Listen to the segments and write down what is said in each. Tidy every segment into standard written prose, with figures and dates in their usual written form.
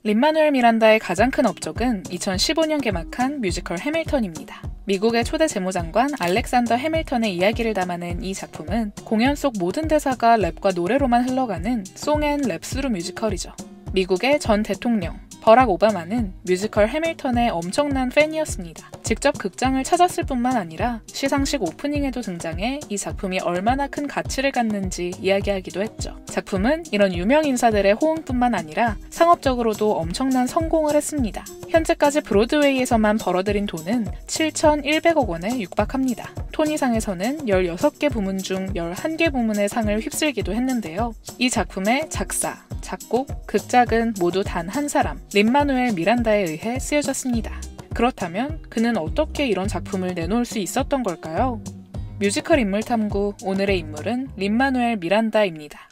린-마누엘 미란다의 가장 큰 업적은 2015년 개막한 뮤지컬 해밀턴입니다. 미국의 초대 재무장관 알렉산더 해밀턴의 이야기를 담아낸 이 작품은 공연 속 모든 대사가 랩과 노래로만 흘러가는 송앤랩 스루 뮤지컬이죠. 미국의 전 대통령 버락 오바마는 뮤지컬 해밀턴의 엄청난 팬이었습니다. 직접 극장을 찾았을 뿐만 아니라 시상식 오프닝에도 등장해 이 작품이 얼마나 큰 가치를 갖는지 이야기하기도 했죠. 작품은 이런 유명 인사들의 호응뿐만 아니라 상업적으로도 엄청난 성공을 했습니다. 현재까지 브로드웨이에서만 벌어들인 돈은 7,100억 원에 육박합니다. 토니상에서는 16개 부문 중 11개 부문의 상을 휩쓸기도 했는데요. 이 작품의 작사, 작곡, 극작은 모두 단 한 사람, 린-마누엘 미란다에 의해 쓰여졌습니다. 그렇다면 그는 어떻게 이런 작품을 내놓을 수 있었던 걸까요? 뮤지컬 인물 탐구, 오늘의 인물은 린-마누엘 미란다입니다.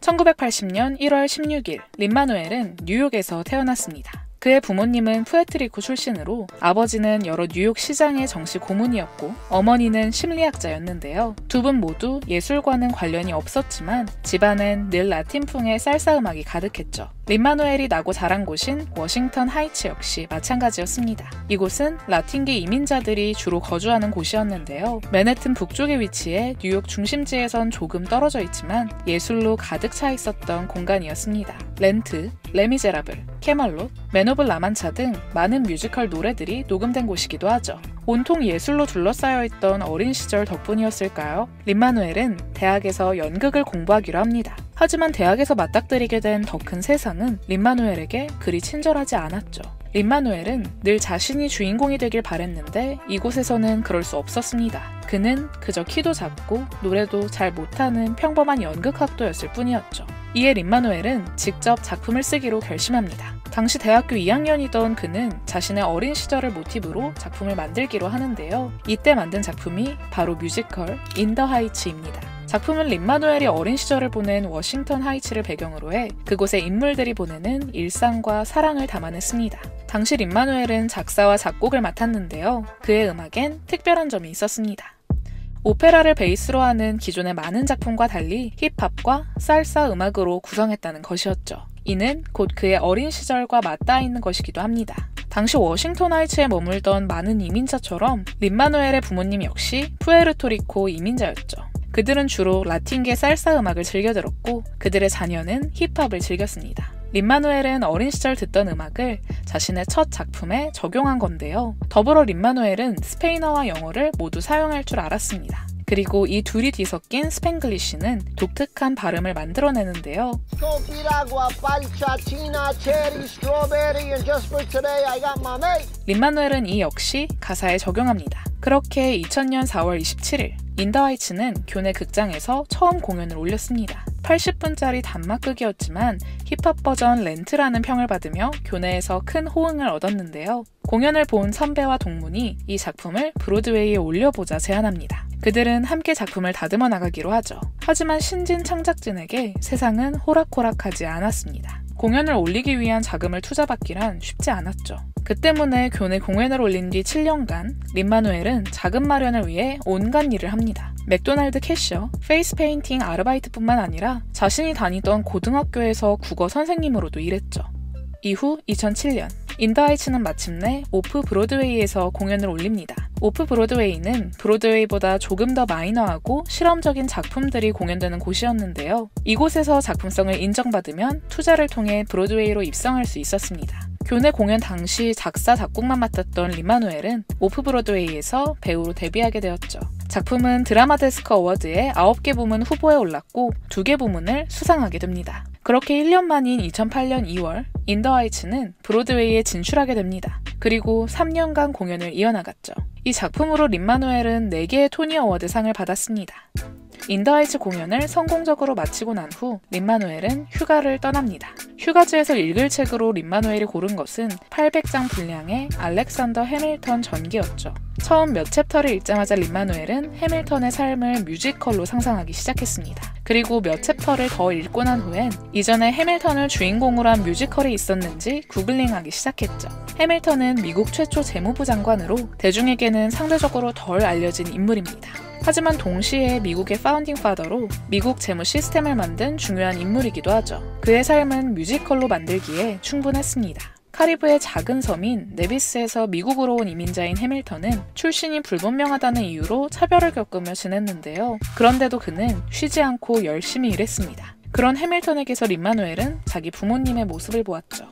1980년 1월 16일, 린-마누엘은 뉴욕에서 태어났습니다. 그의 부모님은 푸에트리코 출신으로 아버지는 여러 뉴욕 시장의 정시 고문이었고 어머니는 심리학자였는데요. 두 분 모두 예술과는 관련이 없었지만 집안엔 늘 라틴풍의 살사 음악이 가득했죠. 린-마누엘이 나고 자란 곳인 워싱턴 하이츠 역시 마찬가지였습니다. 이곳은 라틴계 이민자들이 주로 거주하는 곳이었는데요. 맨해튼 북쪽에 위치해 뉴욕 중심지에선 조금 떨어져 있지만 예술로 가득 차 있었던 공간이었습니다. 렌트, 레미제라블, 캐멀롯, 맨 오브 라만차 등 많은 뮤지컬 노래들이 녹음된 곳이기도 하죠. 온통 예술로 둘러싸여 있던 어린 시절 덕분이었을까요? 린-마누엘은 대학에서 연극을 공부하기로 합니다. 하지만 대학에서 맞닥뜨리게 된 더 큰 세상은 린-마누엘에게 그리 친절하지 않았죠. 린-마누엘은 늘 자신이 주인공이 되길 바랬는데 이곳에서는 그럴 수 없었습니다. 그는 그저 키도 작고 노래도 잘 못하는 평범한 연극학도였을 뿐이었죠. 이에 린-마누엘은 직접 작품을 쓰기로 결심합니다. 당시 대학교 2학년이던 그는 자신의 어린 시절을 모티브로 작품을 만들기로 하는데요. 이때 만든 작품이 바로 뮤지컬 인 더 하이츠입니다. 작품은 린-마누엘이 어린 시절을 보낸 워싱턴 하이츠를 배경으로 해 그곳의 인물들이 보내는 일상과 사랑을 담아냈습니다. 당시 린-마누엘은 작사와 작곡을 맡았는데요. 그의 음악엔 특별한 점이 있었습니다. 오페라를 베이스로 하는 기존의 많은 작품과 달리 힙합과 살사 음악으로 구성했다는 것이었죠. 이는 곧 그의 어린 시절과 맞닿아 있는 것이기도 합니다. 당시 워싱턴 하이츠에 머물던 많은 이민자처럼 린-마누엘의 부모님 역시 푸에르토리코 이민자였죠. 그들은 주로 라틴계 살사 음악을 즐겨 들었고 그들의 자녀는 힙합을 즐겼습니다. 린-마누엘은 어린 시절 듣던 음악을 자신의 첫 작품에 적용한 건데요. 더불어 린-마누엘은 스페인어와 영어를 모두 사용할 줄 알았습니다. 그리고 이 둘이 뒤섞인 스팽글리쉬는 독특한 발음을 만들어내는데요. 린-마누엘은 이 역시 가사에 적용합니다. 그렇게 2000년 4월 27일 인 더 하이츠는 교내 극장에서 처음 공연을 올렸습니다. 80분짜리 단막극이었지만 힙합 버전 렌트라는 평을 받으며 교내에서 큰 호응을 얻었는데요. 공연을 본 선배와 동문이 이 작품을 브로드웨이에 올려보자 제안합니다. 그들은 함께 작품을 다듬어 나가기로 하죠. 하지만 신진 창작진에게 세상은 호락호락하지 않았습니다. 공연을 올리기 위한 자금을 투자받기란 쉽지 않았죠. 그 때문에 교내 공연을 올린 뒤 7년간 린-마누엘은 자금 마련을 위해 온갖 일을 합니다. 맥도날드 캐셔, 페이스 페인팅 아르바이트뿐만 아니라 자신이 다니던 고등학교에서 국어 선생님으로도 일했죠. 이후 2007년 인 더 하이츠는 마침내 오프 브로드웨이에서 공연을 올립니다. 오프 브로드웨이는 브로드웨이보다 조금 더 마이너하고 실험적인 작품들이 공연되는 곳이었는데요. 이곳에서 작품성을 인정받으면 투자를 통해 브로드웨이로 입성할 수 있었습니다. 교내 공연 당시 작사, 작곡만 맡았던 린-마누엘은 오프 브로드웨이에서 배우로 데뷔하게 되었죠. 작품은 드라마 데스크 어워드에 9개 부문 후보에 올랐고 2개 부문을 수상하게 됩니다. 그렇게 1년 만인 2008년 2월 인 더 하이츠는 브로드웨이에 진출하게 됩니다. 그리고 3년간 공연을 이어나갔죠. 이 작품으로 린-마누엘은 4개의 토니 어워드상을 받았습니다. 인 더 하이츠 공연을 성공적으로 마치고 난 후 린-마누엘은 휴가를 떠납니다. 휴가지에서 읽을 책으로 린-마누엘이 고른 것은 800장 분량의 알렉산더 해밀턴 전기였죠. 처음 몇 챕터를 읽자마자 린-마누엘은 해밀턴의 삶을 뮤지컬로 상상하기 시작했습니다. 그리고 몇 챕터를 더 읽고 난 후엔 이전에 해밀턴을 주인공으로 한 뮤지컬이 있었는지 구글링하기 시작했죠. 해밀턴은 미국 최초 재무부 장관으로 대중에게는 상대적으로 덜 알려진 인물입니다. 하지만 동시에 미국의 파운딩 파더로 미국 재무 시스템을 만든 중요한 인물이기도 하죠. 그의 삶은 뮤지컬로 만들기에 충분했습니다. 카리브의 작은 섬인 네비스에서 미국으로 온 이민자인 해밀턴은 출신이 불분명하다는 이유로 차별을 겪으며 지냈는데요. 그런데도 그는 쉬지 않고 열심히 일했습니다. 그런 해밀턴에게서 린-마누엘은 자기 부모님의 모습을 보았죠.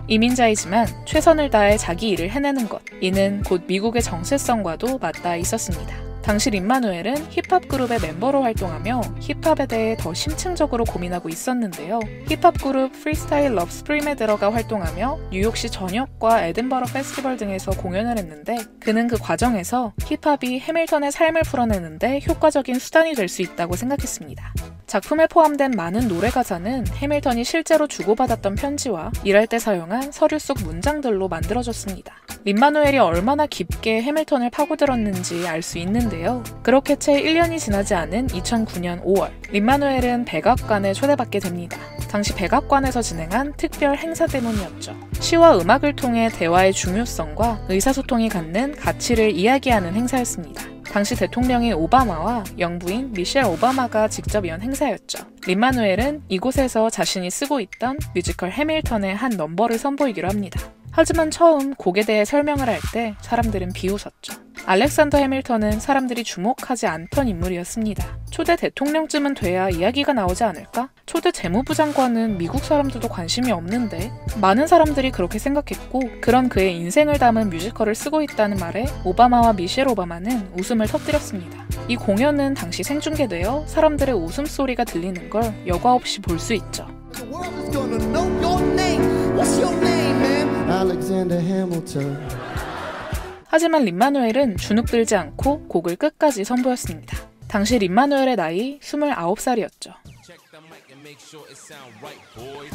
이민자이지만 최선을 다해 자기 일을 해내는 것, 이는 곧 미국의 정체성과도 맞닿아 있었습니다. 당시 린-마누엘은 힙합 그룹의 멤버로 활동하며 힙합에 대해 더 심층적으로 고민하고 있었는데요. 힙합 그룹 프리스타일 러브 스프림에 들어가 활동하며 뉴욕시 전역과 에든버러 페스티벌 등에서 공연을 했는데 그는 그 과정에서 힙합이 해밀턴의 삶을 풀어내는데 효과적인 수단이 될 수 있다고 생각했습니다. 작품에 포함된 많은 노래 가사는 해밀턴이 실제로 주고받았던 편지와 일할 때 사용한 서류 속 문장들로 만들어졌습니다. 린-마누엘이 얼마나 깊게 해밀턴을 파고들었는지 알 수 있는데요. 그렇게 채 1년이 지나지 않은 2009년 5월, 린-마누엘은 백악관에 초대받게 됩니다. 당시 백악관에서 진행한 특별 행사 때문이었죠. 시와 음악을 통해 대화의 중요성과 의사소통이 갖는 가치를 이야기하는 행사였습니다. 당시 대통령인 오바마와 영부인 미셸 오바마가 직접 연 행사였죠. 린-마누엘은 이곳에서 자신이 쓰고 있던 뮤지컬 해밀턴의 한 넘버를 선보이기로 합니다. 하지만 처음 곡에 대해 설명을 할 때 사람들은 비웃었죠. 알렉산더 해밀턴은 사람들이 주목하지 않던 인물이었습니다. 초대 대통령쯤은 돼야 이야기가 나오지 않을까? 초대 재무부 장관은 미국 사람들도 관심이 없는데 많은 사람들이 그렇게 생각했고 그런 그의 인생을 담은 뮤지컬을 쓰고 있다는 말에 오바마와 미셸 오바마는 웃음을 터뜨렸습니다. 이 공연은 당시 생중계되어 사람들의 웃음소리가 들리는 걸 여과 없이 볼 수 있죠. 하지만 린-마누엘은 주눅들지 않고 곡을 끝까지 선보였습니다. 당시 린-마누엘의 나이 29살이었죠.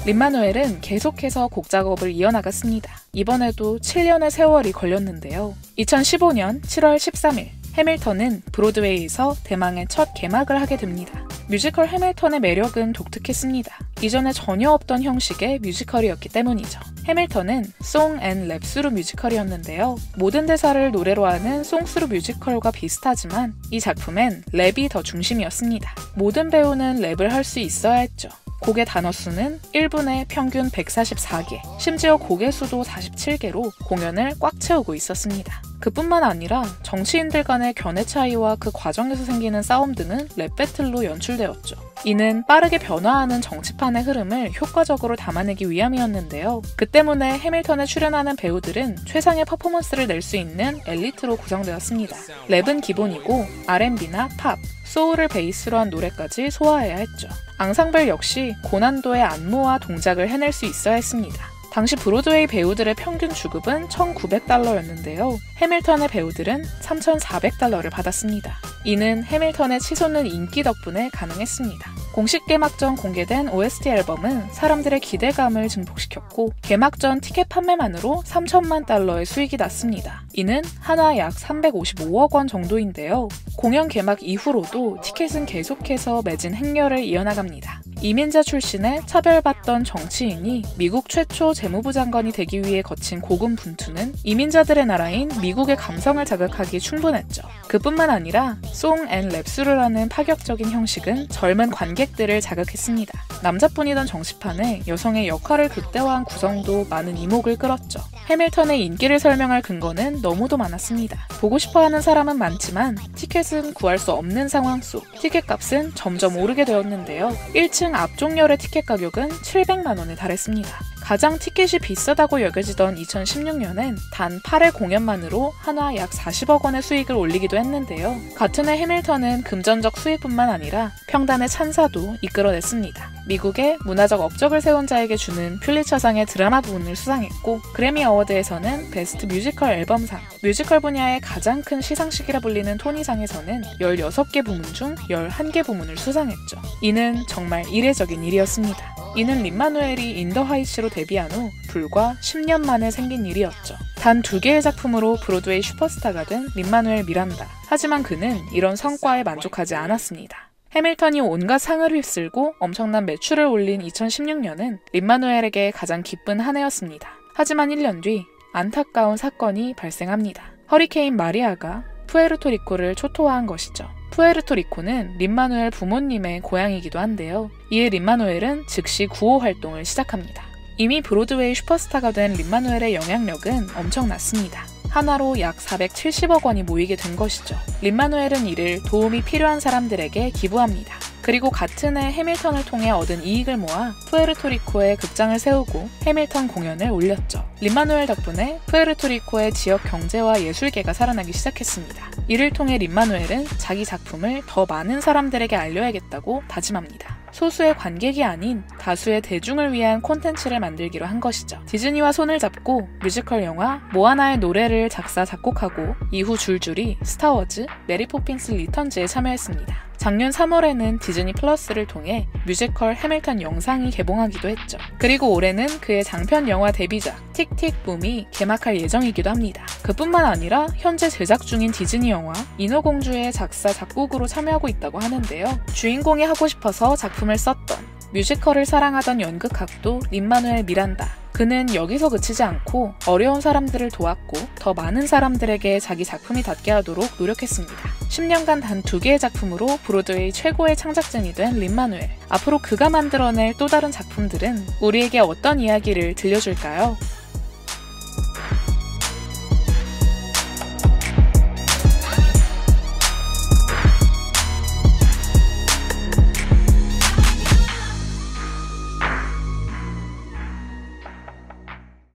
린-마누엘은 계속해서 곡 작업을 이어나갔습니다. 이번에도 7년의 세월이 걸렸는데요. 2015년 7월 13일 해밀턴은 브로드웨이에서 대망의 첫 개막을 하게 됩니다. 뮤지컬 해밀턴의 매력은 독특했습니다. 이전에 전혀 없던 형식의 뮤지컬이었기 때문이죠. 해밀턴은 송 앤 랩스루 뮤지컬이었는데요. 모든 대사를 노래로 하는 송스루 뮤지컬과 비슷하지만 이 작품엔 랩이 더 중심이었습니다. 모든 배우는 랩을 할 수 있어야 했죠. 곡의 단어 수는 1분에 평균 144개, 심지어 곡의 수도 47개로 공연을 꽉 채우고 있었습니다. 그뿐만 아니라 정치인들 간의 견해 차이와 그 과정에서 생기는 싸움 등은 랩 배틀로 연출되었죠. 이는 빠르게 변화하는 정치판의 흐름을 효과적으로 담아내기 위함이었는데요. 그 때문에 해밀턴에 출연하는 배우들은 최상의 퍼포먼스를 낼 수 있는 엘리트로 구성되었습니다. 랩은 기본이고 R&B나 팝, 소울을 베이스로 한 노래까지 소화해야 했죠. 앙상블 역시 고난도의 안무와 동작을 해낼 수 있어야 했습니다. 당시 브로드웨이 배우들의 평균 주급은 $1,900였는데요. 해밀턴의 배우들은 $3,400를 받았습니다. 이는 해밀턴의 치솟는 인기 덕분에 가능했습니다. 공식 개막 전 공개된 OST 앨범은 사람들의 기대감을 증폭시켰고 개막 전 티켓 판매만으로 $3,000만 수익이 났습니다. 이는 한화 약 355억 원 정도인데요. 공연 개막 이후로도 티켓은 계속해서 매진 행렬을 이어나갑니다. 이민자 출신의 차별받던 정치인이 미국 최초 재무부 장관이 되기 위해 거친 고군분투는 이민자들의 나라인 미국의 감성을 자극하기 충분했죠. 그뿐만 아니라 송 앤 랩스루라는 파격적인 형식은 젊은 관객들을 자극했습니다. 남자뿐이던 정치판에 여성의 역할을 극대화한 구성도 많은 이목을 끌었죠. 해밀턴의 인기를 설명할 근거는 너무도 많았습니다. 보고 싶어하는 사람은 많지만 티켓은 구할 수 없는 상황 속 티켓값은 점점 오르게 되었는데요. 1층 앞쪽열의 티켓 가격은 700만 원에 달했습니다. 가장 티켓이 비싸다고 여겨지던 2016년엔 단 8회 공연만으로 한화 약 40억 원의 수익을 올리기도 했는데요. 같은 해 해밀턴은 금전적 수익뿐만 아니라 평단의 찬사도 이끌어냈습니다. 미국의 문화적 업적을 세운 자에게 주는 퓰리처상의 드라마 부문을 수상했고 그래미 어워드에서는 베스트 뮤지컬 앨범상, 뮤지컬 분야의 가장 큰 시상식이라 불리는 토니상에서는 16개 부문 중 11개 부문을 수상했죠. 이는 정말 이례적인 일이었습니다. 이는 린-마누엘이 인 더 하이츠로 데뷔한 후 불과 10년 만에 생긴 일이었죠. 단 2개의 작품으로 브로드웨이 슈퍼스타가 된 린-마누엘 미란다. 하지만 그는 이런 성과에 만족하지 않았습니다. 해밀턴이 온갖 상을 휩쓸고 엄청난 매출을 올린 2016년은 린-마누엘에게 가장 기쁜 한 해였습니다. 하지만 1년 뒤 안타까운 사건이 발생합니다. 허리케인 마리아가 푸에르토리코를 초토화한 것이죠. 푸에르토리코는 린-마누엘 부모님의 고향이기도 한데요. 이에 린-마누엘은 즉시 구호 활동을 시작합니다. 이미 브로드웨이 슈퍼스타가 된 린-마누엘의 영향력은 엄청났습니다. 하나로 약 470억 원이 모이게 된 것이죠. 린-마누엘은 이를 도움이 필요한 사람들에게 기부합니다. 그리고 같은 해 해밀턴을 통해 얻은 이익을 모아 푸에르토리코에 극장을 세우고 해밀턴 공연을 올렸죠. 린-마누엘 덕분에 푸에르토리코의 지역 경제와 예술계가 살아나기 시작했습니다. 이를 통해 린-마누엘은 자기 작품을 더 많은 사람들에게 알려야겠다고 다짐합니다. 소수의 관객이 아닌 다수의 대중을 위한 콘텐츠를 만들기로 한 것이죠. 디즈니와 손을 잡고 뮤지컬 영화 모아나의 노래를 작사, 작곡하고 이후 줄줄이 스타워즈, 메리 포핀스 리턴즈에 참여했습니다. 작년 3월에는 디즈니 플러스를 통해 뮤지컬 해밀턴 영상이 개봉하기도 했죠. 그리고 올해는 그의 장편 영화 데뷔작 틱틱 붐이 개막할 예정이기도 합니다. 그뿐만 아니라 현재 제작 중인 디즈니 영화 인어공주의 작사, 작곡으로 참여하고 있다고 하는데요. 주인공이 하고 싶어서 작품을 썼던 뮤지컬을 사랑하던 연극학도 린-마누엘 미란다. 그는 여기서 그치지 않고 어려운 사람들을 도왔고 더 많은 사람들에게 자기 작품이 닿게 하도록 노력했습니다. 10년간 단 2개의 작품으로 브로드웨이 최고의 창작진이 된 린-마누엘. 앞으로 그가 만들어낼 또 다른 작품들은 우리에게 어떤 이야기를 들려줄까요?